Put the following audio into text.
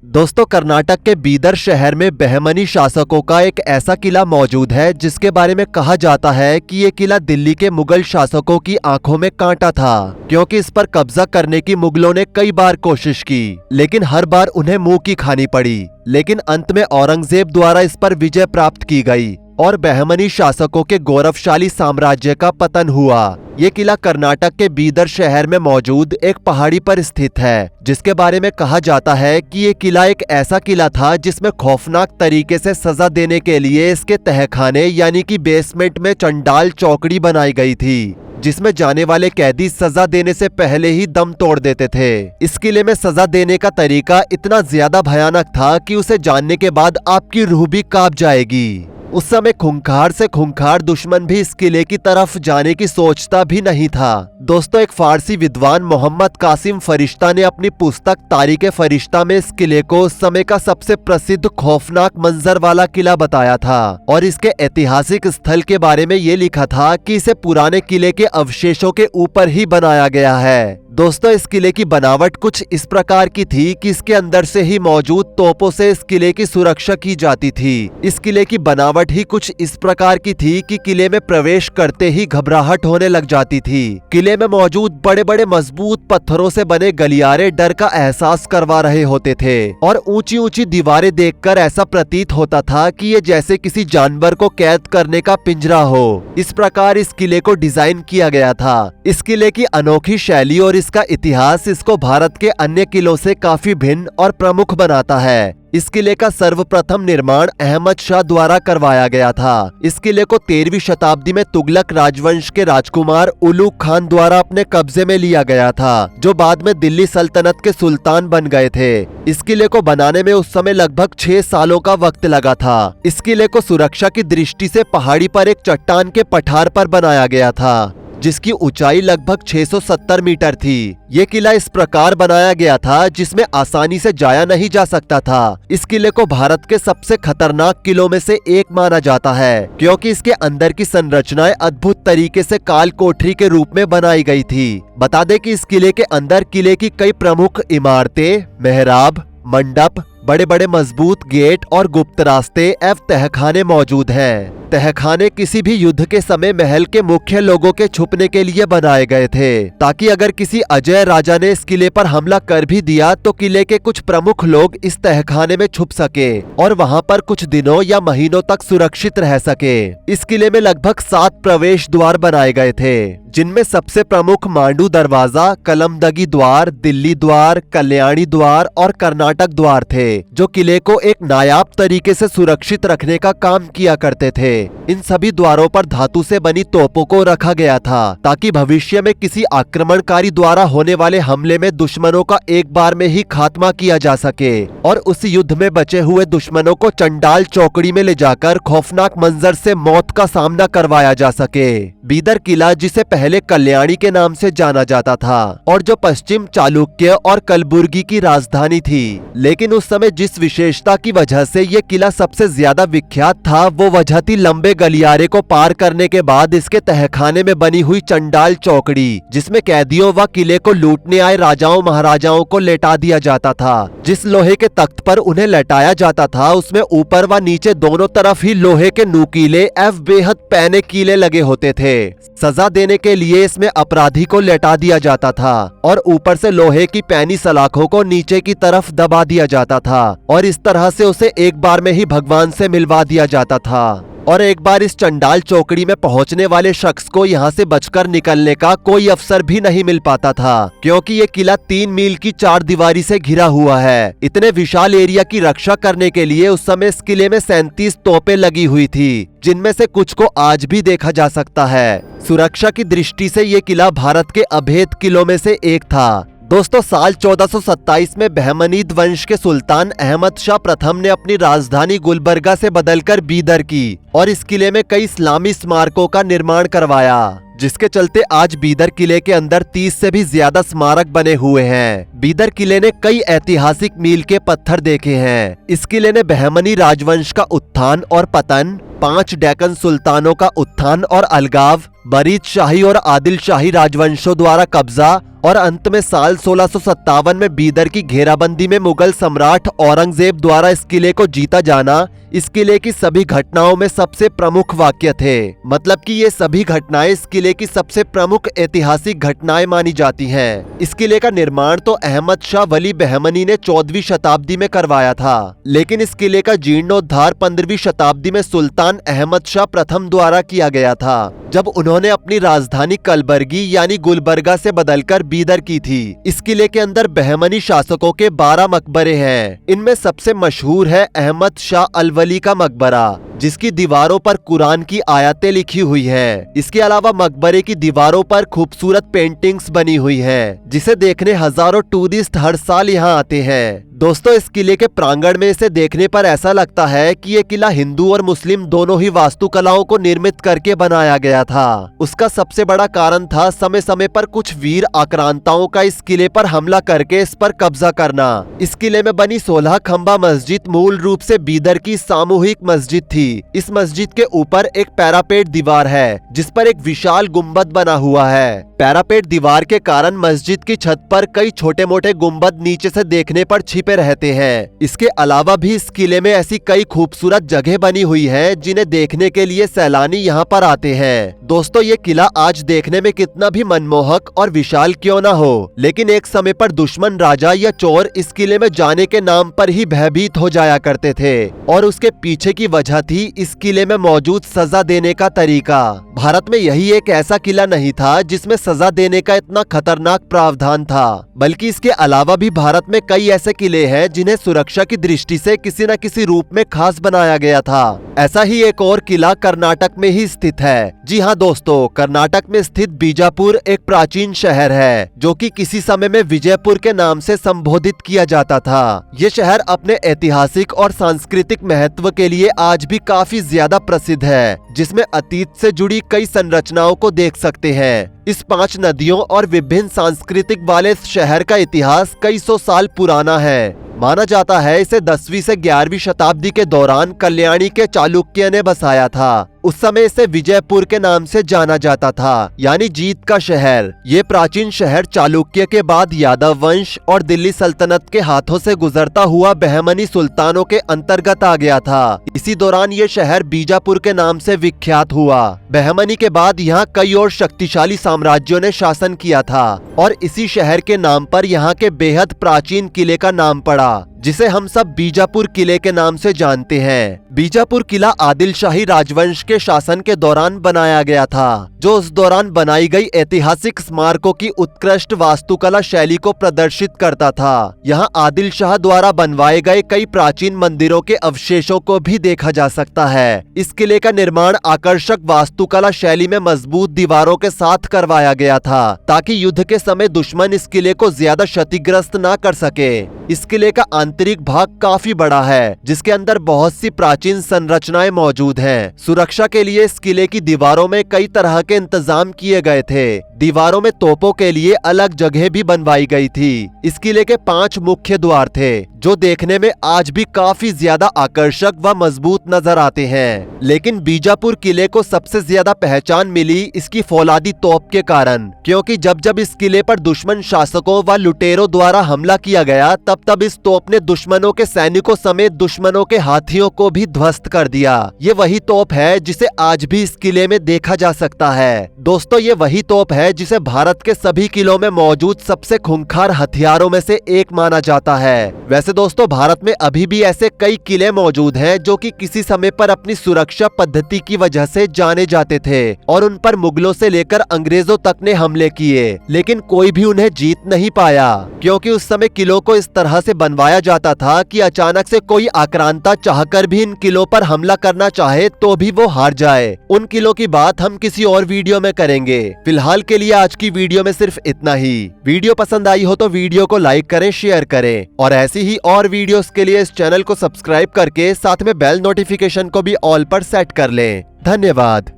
दोस्तों, कर्नाटक के बीदर शहर में बहमनी शासकों का एक ऐसा किला मौजूद है जिसके बारे में कहा जाता है कि ये किला दिल्ली के मुगल शासकों की आंखों में कांटा था, क्योंकि इस पर कब्जा करने की मुगलों ने कई बार कोशिश की, लेकिन हर बार उन्हें मुंह की खानी पड़ी। लेकिन अंत में औरंगजेब द्वारा इस पर विजय प्राप्त की गई और बहमनी शासकों के गौरवशाली साम्राज्य का पतन हुआ। ये किला कर्नाटक के बीदर शहर में मौजूद एक पहाड़ी पर स्थित है, जिसके बारे में कहा जाता है कि ये किला एक ऐसा किला था जिसमें खौफनाक तरीके से सजा देने के लिए इसके तहखाने यानी कि बेसमेंट में चंडाल चौकड़ी बनाई गई थी, जिसमें जाने वाले कैदी सजा देने से पहले ही दम तोड़ देते थे। इस किले में सजा देने का तरीका इतना ज्यादा भयानक था कि उसे जानने के बाद आपकी रूह भी कांप जाएगी। उस समय खूंखार से खूंखार दुश्मन भी इस किले की तरफ जाने की सोचता भी नहीं था। दोस्तों, एक फारसी विद्वान मोहम्मद कासिम फरिश्ता ने अपनी पुस्तक तारीखे फरिश्ता में इस किले को उस समय का सबसे प्रसिद्ध खौफनाक मंजर वाला किला बताया था और इसके ऐतिहासिक स्थल के बारे में ये लिखा था कि इसे पुराने किले के अवशेषों के ऊपर ही बनाया गया है। दोस्तों, इस किले की बनावट कुछ इस प्रकार की थी कि इसके अंदर से ही मौजूद तोपों से इस किले की सुरक्षा की जाती थी। इस किले की बनावट ही कुछ इस प्रकार की थी कि किले में प्रवेश करते ही घबराहट होने लग जाती थी। किले में मौजूद बड़े बड़े मजबूत पत्थरों से बने गलियारे डर का एहसास करवा रहे होते थे और ऊंची ऊंची दीवारें देखकर ऐसा प्रतीत होता था कि ये जैसे किसी जानवर को कैद करने का पिंजरा हो। इस प्रकार इस किले को डिजाइन किया गया था। इस किले की अनोखी शैली और इसका इतिहास इसको भारत के अन्य किलों से काफी भिन्न और प्रमुख बनाता है। इस किले का सर्वप्रथम निर्माण अहमद शाह द्वारा करवाया गया था। इस किले को 13वीं शताब्दी में तुगलक राजवंश के राजकुमार उलुग खान द्वारा अपने कब्जे में लिया गया था, जो बाद में दिल्ली सल्तनत के सुल्तान बन गए थे। इस किले को बनाने में उस समय लगभग 6 सालों का वक्त लगा था। इस किले को सुरक्षा की दृष्टि से पहाड़ी पर एक चट्टान के पठार पर बनाया गया था, जिसकी ऊंचाई लगभग 670 मीटर थी। ये किला इस प्रकार बनाया गया था जिसमें आसानी से जाया नहीं जा सकता था। इस किले को भारत के सबसे खतरनाक किलों में से एक माना जाता है, क्योंकि इसके अंदर की संरचनाएं अद्भुत तरीके से काल कोठरी के रूप में बनाई गई थी। बता दें कि इस किले के अंदर किले की कई प्रमुख इमारतें, मेहराब, मंडप, बड़े बड़े मजबूत गेट और गुप्त रास्ते एवं तहखाने मौजूद हैं। तहखाने किसी भी युद्ध के समय महल के मुख्य लोगों के छुपने के लिए बनाए गए थे, ताकि अगर किसी अजय राजा ने इस किले पर हमला कर भी दिया तो किले के कुछ प्रमुख लोग इस तहखाने में छुप सके और वहां पर कुछ दिनों या महीनों तक सुरक्षित रह सके। इस किले में लगभग 7 प्रवेश द्वार बनाए गए थे, जिनमें सबसे प्रमुख मांडू दरवाजा, कलमदगी द्वार, दिल्ली द्वार, कल्याणी द्वार और कर्नाटक द्वार थे, जो किले को एक नायाब तरीके से सुरक्षित रखने का काम किया करते थे। इन सभी द्वारों पर धातु से बनी तोपों को रखा गया था, ताकि भविष्य में किसी आक्रमणकारी द्वारा होने वाले हमले में दुश्मनों का एक बार में ही खात्मा किया जा सके और उस युद्ध में बचे हुए दुश्मनों को चंडाल चौकड़ी में ले जाकर खौफनाक मंजर से मौत का सामना करवाया जा सके। बीदर किला, जिसे पहले कल्याणी के नाम से जाना जाता था और जो पश्चिम चालुक्य और कलबुर्गी की राजधानी थी, लेकिन उस समय जिस विशेषता की वजह से ये किला सबसे ज्यादा विख्यात था, वो वजह थी लंबे गलियारे को पार करने के बाद इसके तहखाने में बनी हुई चंडाल चौकड़ी, जिसमें कैदियों व किले को लूटने आए राजाओं महाराजाओं को लेटा दिया जाता था। जिस लोहे के तख्त पर उन्हें लेटाया जाता था, उसमें ऊपर व नीचे दोनों तरफ ही लोहे के नुकीले एवं बेहद पैने कीले लगे होते थे। सजा देने के लिए इसमें अपराधी को लेटा दिया जाता था और ऊपर से लोहे की पैनी सलाखों को नीचे की तरफ दबा दिया जाता था और इस तरह से उसे एक बार में ही भगवान से मिलवा दिया जाता था। और एक बार इस चंडाल चौकड़ी में पहुंचने वाले शख्स को यहाँ से बचकर निकलने का कोई अवसर भी नहीं मिल पाता था, क्योंकि ये किला 3 मील की 4 दीवारी से घिरा हुआ है। इतने विशाल एरिया की रक्षा करने के लिए उस समय इस किले में 37 तोपें लगी हुई थी, जिनमें से कुछ को आज भी देखा जा सकता है। सुरक्षा की दृष्टि से ये किला भारत के अभेद किलों में से एक था। दोस्तों, साल 1427 में बहमनीद वंश के सुल्तान अहमद शाह प्रथम ने अपनी राजधानी गुलबर्गा से बदलकर बीदर की और इस किले में कई इस्लामी स्मारकों का निर्माण करवाया, जिसके चलते आज बीदर किले के अंदर 30 से भी ज्यादा स्मारक बने हुए हैं। बीदर किले ने कई ऐतिहासिक मील के पत्थर देखे हैं। इस किले ने बहमनी राजवंश का उत्थान और पतन, 5 डेक्कन सुल्तानों का उत्थान और अलगाव, बरीद शाही और आदिल शाही राजवंशों द्वारा कब्जा और अंत में साल 1657 में बीदर की घेराबंदी में मुगल सम्राट औरंगजेब द्वारा इस किले को जीता जाना इस किले की सभी घटनाओं में सबसे प्रमुख वाक्य थे। मतलब कि ये सभी घटनाएं इस किले की सबसे प्रमुख ऐतिहासिक घटनाएं मानी जाती हैं। इस किले का निर्माण तो अहमद शाह वली बहमनी ने 14वीं शताब्दी में करवाया था, लेकिन इस किले का जीर्णोद्धार 15वीं शताब्दी में सुल्तान अहमद शाह प्रथम द्वारा किया गया था, जब उन्होंने अपनी राजधानी कलबर्गी यानी गुलबर्गा से बदलकर बीदर की थी। इस किले के अंदर बहमनी शासकों के 12 मकबरे हैं। इनमें सबसे मशहूर है अहमद शाह अलवली का मकबरा, जिसकी दीवारों पर कुरान की आयतें लिखी हुई हैं। इसके अलावा मकबरे की दीवारों पर खूबसूरत पेंटिंग्स बनी हुई हैं, जिसे देखने हजारों टूरिस्ट हर साल यहाँ आते हैं। दोस्तों, इस किले के प्रांगण में इसे देखने पर ऐसा लगता है कि ये किला हिंदू और मुस्लिम दोनों ही वास्तुकलाओं को निर्मित करके बनाया गया था। उसका सबसे बड़ा कारण था समय समय पर कुछ वीर आक्रांताओं का इस किले पर हमला करके इस पर कब्जा करना। इस किले में बनी 16 खंबा मस्जिद मूल रूप से बीदर की सामूहिक मस्जिद थी। इस मस्जिद के ऊपर एक पैरापेट दीवार है, जिस पर एक विशाल गुम्बद बना हुआ है। पैरापेट दीवार के कारण मस्जिद की छत पर कई छोटे मोटे गुम्बद नीचे से देखने पर छिपे रहते हैं। इसके अलावा भी इस किले में ऐसी कई खूबसूरत जगह बनी हुई हैं, जिन्हें देखने के लिए सैलानी यहाँ पर आते हैं। दोस्तों, ये किला आज देखने में कितना भी मनमोहक और विशाल क्यों ना हो, लेकिन एक समय पर दुश्मन राजा या चोर इस किले में जाने के नाम पर ही भयभीत हो जाया करते थे, और उसके पीछे की वजह थी इस किले में मौजूद सजा देने का तरीका। भारत में यही एक ऐसा किला नहीं था जिसमें सजा देने का इतना खतरनाक प्रावधान था, बल्कि इसके अलावा भी भारत में कई ऐसे किले हैं जिन्हें सुरक्षा की दृष्टि से किसी न किसी रूप में खास बनाया गया था। ऐसा ही एक और किला कर्नाटक में ही स्थित है। जी हाँ दोस्तों, कर्नाटक में स्थित बीजापुर एक प्राचीन शहर है, जो कि किसी समय में विजयपुर के नाम से संबोधित किया जाता था। ये शहर अपने ऐतिहासिक और सांस्कृतिक महत्व के लिए आज भी काफी ज्यादा प्रसिद्ध है, जिसमें अतीत से जुड़ी कई संरचनाओं को देख सकते हैं। इस 5 नदियों और विभिन्न सांस्कृतिक वाले इस शहर का इतिहास कई सौ साल पुराना है। माना जाता है इसे 10वीं से 11वीं शताब्दी के दौरान कल्याणी के चालुक्य ने बसाया था। उस समय इसे विजयपुर के नाम से जाना जाता था, यानी जीत का शहर। ये प्राचीन शहर चालुक्य के बाद यादव वंश और दिल्ली सल्तनत के हाथों से गुजरता हुआ बहमनी सुल्तानों के अंतर्गत आ गया था। इसी दौरान ये शहर बीजापुर के नाम से विख्यात हुआ। बहमनी के बाद यहाँ कई और शक्तिशाली साम्राज्यों ने शासन किया था, और इसी शहर के नाम पर यहाँ के बेहद प्राचीन किले का नाम पड़ा, जिसे हम सब बीजापुर किले के नाम से जानते हैं। बीजापुर किला आदिल शाही राजवंश के शासन के दौरान बनाया गया था, जो उस दौरान बनाई गई ऐतिहासिक स्मारकों की उत्कृष्ट वास्तुकला शैली को प्रदर्शित करता था। यहाँ आदिल शाह द्वारा बनवाए गए कई प्राचीन मंदिरों के अवशेषों को भी देखा जा सकता है। इस किले का निर्माण आकर्षक वास्तुकला शैली में मजबूत दीवारों के साथ करवाया गया था, ताकि युद्ध के समय दुश्मन इस किले को ज्यादा क्षतिग्रस्त न कर सके। इस किले का आंतरिक भाग काफी बड़ा है, जिसके अंदर बहुत सी प्राचीन संरचनाएं मौजूद हैं। सुरक्षा के लिए इस किले की दीवारों में कई तरह के इंतजाम किए गए थे। दीवारों में तोपों के लिए अलग जगह भी बनवाई गई थी। इस किले के 5 मुख्य द्वार थे, जो देखने में आज भी काफी ज्यादा आकर्षक व मजबूत नजर आते हैं। लेकिन बीजापुर किले को सबसे ज्यादा पहचान मिली इसकी फौलादी तोप के कारण, क्योंकि जब जब इस किले पर दुश्मन शासकों व लुटेरों द्वारा हमला किया गया, तब इस तोप ने दुश्मनों के सैनिकों समेत दुश्मनों के हाथियों को भी ध्वस्त कर दिया। ये वही तोप है जिसे आज भी इस किले में देखा जा सकता है। दोस्तों, ये वही तोप है जिसे भारत के सभी किलों में मौजूद सबसे खूंखार हथियारों में से एक माना जाता है। वैसे दोस्तों, भारत में अभी भी ऐसे कई किले मौजूद हैं जो कि किसी समय पर अपनी सुरक्षा पद्धति की वजह से जाने जाते थे, और उन पर मुगलों से लेकर अंग्रेजों तक ने हमले किए, लेकिन कोई भी उन्हें जीत नहीं पाया, क्योंकि उस समय किलों को इस तरह से बनवाया जाता था कि अचानक से कोई आक्रांता चाहकर भी इन किलों पर हमला करना चाहे तो भी वो हार जाए। उन किलों की बात हम किसी और वीडियो में करेंगे। फिलहाल के लिए आज की वीडियो में सिर्फ इतना ही। वीडियो पसंद आई हो तो वीडियो को लाइक करें, शेयर करें, और ऐसी ही और वीडियोस के लिए इस चैनल को सब्सक्राइब करके साथ में बेल नोटिफिकेशन को भी ऑल पर सेट कर लें। धन्यवाद।